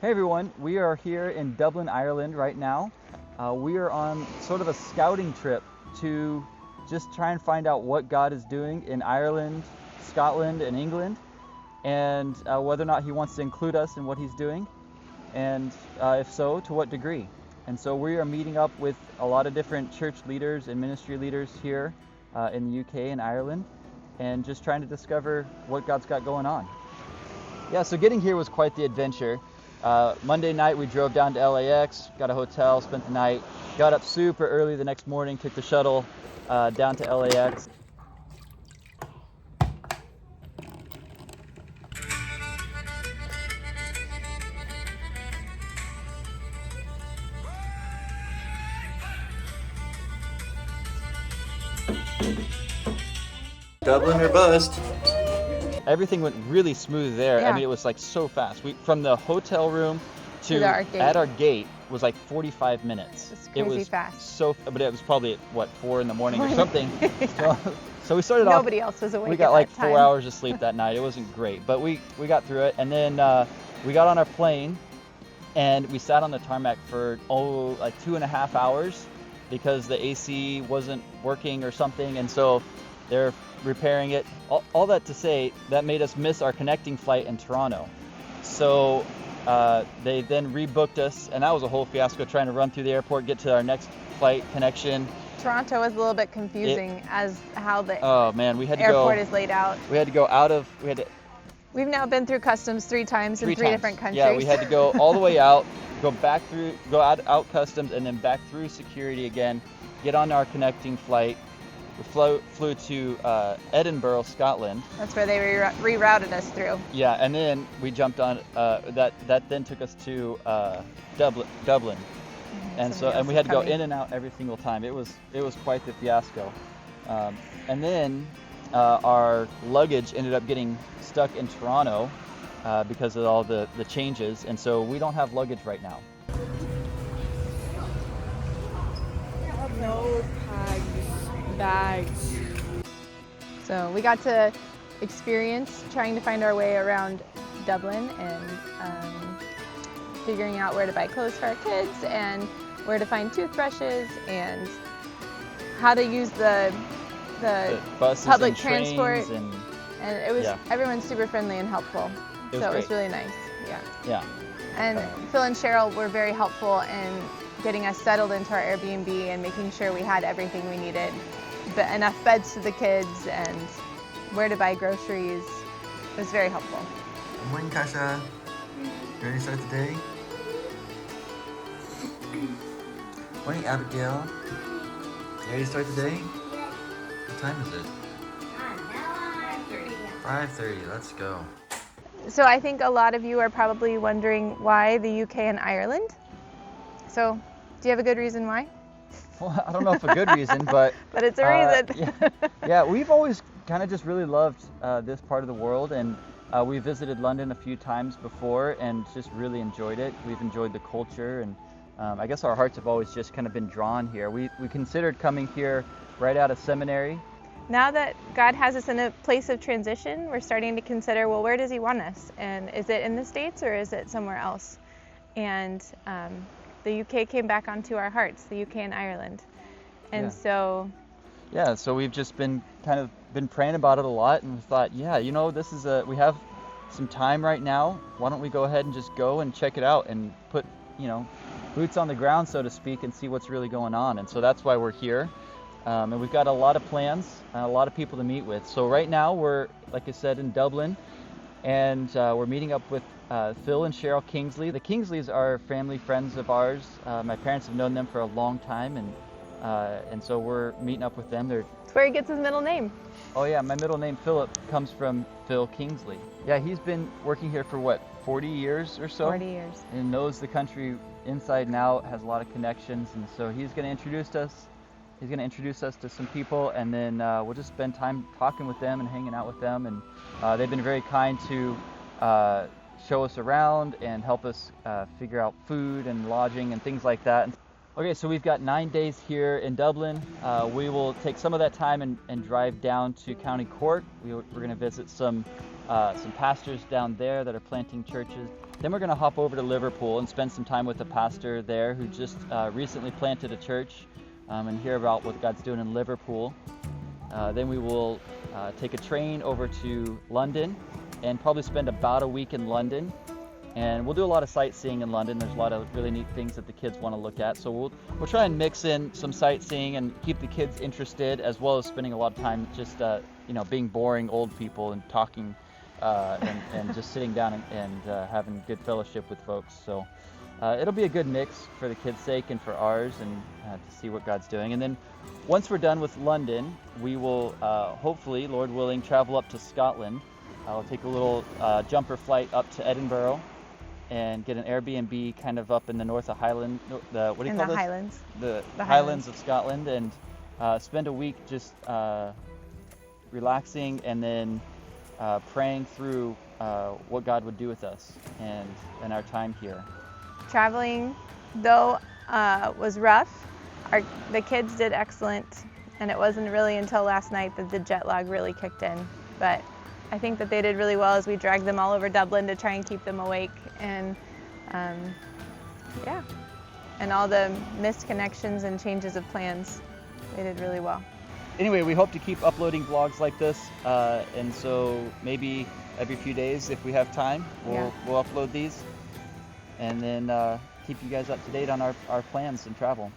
Hey everyone, we are here in Dublin, Ireland right now. We are on sort of a scouting trip to just try and find out what God is doing in Ireland, Scotland, and England, and whether or not He wants to include us in what He's doing, and if so, to what degree. And so we are meeting up with a lot of different church leaders and ministry leaders here in the UK and Ireland, and just trying to discover what God's got going on. Yeah, so getting here was quite the adventure. Monday night we drove down to LAX, got a hotel, spent the night, got up super early the next morning, took the shuttle down to LAX. Dublin or bust. Everything went really smooth there. Yeah. I mean, it was like so fast. We from the hotel room to our gate. at our gate was like 45 minutes. It's It crazy was fast. but it was probably at what 4 in the morning or something. So we started off. Nobody else was awake. We at got like that 4 time. hours of sleep that night. It wasn't great, but we got through it. And then we got on our plane, and we sat on the tarmac for like 2.5 hours because the AC wasn't working or something, and so they're repairing it. All that to say, that made us miss our connecting flight in Toronto. So they then rebooked us, and that was a whole fiasco trying to run through the airport, get to our next flight connection. Toronto was a little bit confusing as how the Oh man, we had to airport go. is laid out. We had to go out of. We had to We've now been through customs 3 times in 3 times. different countries. Yeah, we had to go all the way out, go out customs, and then back through security again, get on our connecting flight. We flew to Edinburgh, Scotland. That's where they rerouted us through. Yeah, and then we jumped on that then took us to Dublin. And Somebody else we is had to go coming. in and out every single time. It was quite the fiasco. And then our luggage ended up getting stuck in Toronto because of all the changes, and so we don't have luggage right now. Nose bags. So we got to experience trying to find our way around Dublin and figuring out where to buy clothes for our kids and where to find toothbrushes and how to use the buses public and trains transport. and And it was Yeah. everyone's super friendly and helpful. It was So it was great. really nice. Yeah. yeah. And Phil and Cheryl were very helpful in getting us settled into our Airbnb and making sure we had everything we needed. But enough beds to the kids and where to buy groceries. It was very helpful. Good morning, Kasha. You ready to start the day? Morning, Abigail. You ready to start the day? What time is it? 5:30. Let's go. So I think a lot of you are probably wondering why the UK and Ireland. So do you have a good reason why? Well, I don't know if a good reason, but But it's a reason. yeah, we've always kind of just really loved this part of the world, and we visited London a few times before and just really enjoyed it. We've enjoyed the culture, and I guess our hearts have always just kind of been drawn here. We considered coming here right out of seminary. Now that God has us in a place of transition, we're starting to consider, well, where does He want us? And is it in the States or is it somewhere else? And the UK came back onto our hearts, the UK and Ireland. And Yeah. so, Yeah, so we've just been praying about it a lot, and we thought, yeah, we have some time right now. Why don't we go ahead and just go and check it out and put, boots on the ground, so to speak, and see what's really going on. And so that's why we're here. And we've got a lot of plans, a lot of people to meet with. So right now we're, like I said, in Dublin, and we're meeting up with Phil and Cheryl Kingsley. The Kingsleys are family friends of ours. My parents have known them for a long time, and so we're meeting up with them. it's where he gets his middle name. Oh yeah, my middle name Philip comes from Phil Kingsley. Yeah, he's been working here for what, 40 years or so? 40 years. And knows the country inside and out, has a lot of connections, and so he's going to introduce us to some people, and then we'll just spend time talking with them and hanging out with them, and they've been very kind to show us around and help us figure out food and lodging and things like that. Okay, so we've got 9 days here in Dublin. We will take some of that time and drive down to County Cork. We're going to visit some pastors down there that are planting churches. Then we're going to hop over to Liverpool and spend some time with the pastor there who just recently planted a church, and hear about what God's doing in Liverpool. Then we will take a train over to London and probably spend about a week in London. And we'll do a lot of sightseeing in London. There's a lot of really neat things that the kids want to look at. So we'll try and mix in some sightseeing and keep the kids interested, as well as spending a lot of time just being boring old people and talking and just sitting down and having good fellowship with folks. So it'll be a good mix for the kids' sake and for ours, and to see what God's doing. And then once we're done with London, we will hopefully, Lord willing, travel up to Scotland. I'll take a little jumper flight up to Edinburgh and get an Airbnb kind of up in the north of Highland. What do you call this? Highlands. The Highlands of Scotland, and spend a week just relaxing and then praying through what God would do with us and our time here. Traveling, though, was rough. The kids did excellent, and it wasn't really until last night that the jet lag really kicked in. But I think that they did really well as we dragged them all over Dublin to try and keep them awake, and and all the missed connections and changes of plans, they did really well. Anyway, we hope to keep uploading vlogs like this, and so maybe every few days, if we have time, we'll upload these, and then keep you guys up to date on our plans and travel.